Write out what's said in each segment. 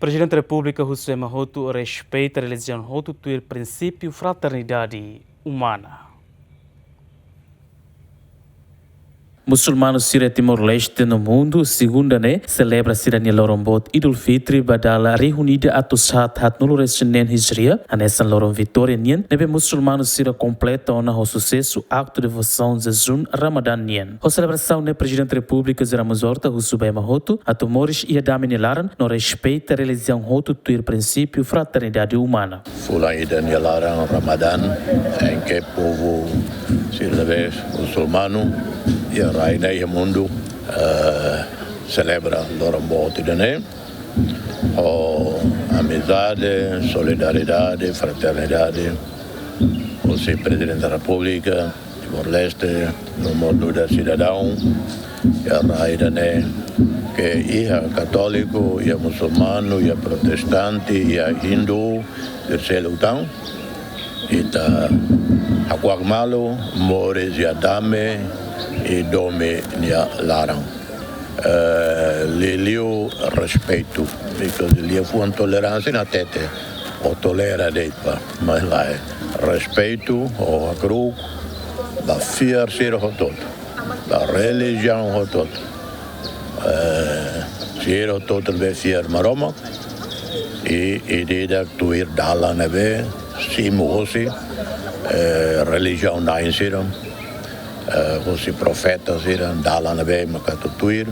Presidente da República José Mahoto respeita a religião Hutu e o princípio fraternidade humana. Muçulmanos Síria Timor-Leste no mundo, segunda celebra Sirania Lorombot Idul Fitri badala reunida atos hat no Resinen Hijria, a nessa Lorom Vitória Nien, nebe muçulmanos Síria completa o sucesso acto de devoção jejum Ramadan Nien. A celebração ne Presidente da República Zeramos Horta José Mahoto, a tumores e a damini laran no respeita a religião Hutu e o princípio fraternidade humana. Fulaida Nielaran Ramadan, em que o povo sírio muçulmano e a rainha e o mundo celebra Lorombot Idane, amizade, solidariedade, fraternidade. O Presidente da República Timor-Leste, no mundo da cidadão, e a rainha que é católico, e muçulmano, e protestante, e hindu, terceiro então, e tá Aguagmalo, Mores e Adame, e Dome Nia Larang. Liliu respeito, porque ele foi uma tolerância na tete, ou tolera depa, mas lá é respeito, ou agru, da fiar ser o todo, da religião o todo. Ser o todo be fiar maroma, e ideia que tu ir dala nebe, simuosi, religião na insiram. Os profetas eram dala na bem macatuir,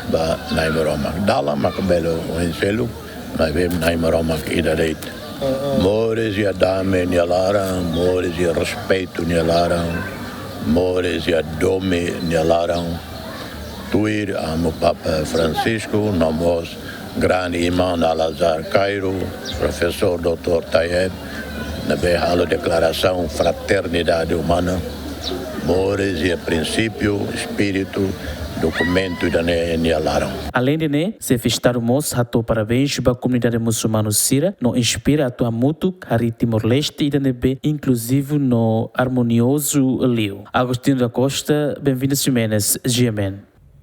ba na imaroma dala macabelo o enselo, na bem na imaroma idadeit. Mores e adame nialara, mores e respeito nialara, mores e adome nialara. Tuir amo Papa Francisco, nomos grande irmão Al-Azhar Cairo, professor Dr. Tayeb, na bem a declaração fraternidade humana. Mores e princípio, espírito, documento da Nialaram. Além de se festar o moço, rato parabéns para a comunidade muçulmana síria, no inspira a tua mútuo, Hari Timor-Leste e da nebe, inclusive no harmonioso Lio. Agostinho da Costa, bem-vindo a Ximenes, GMN.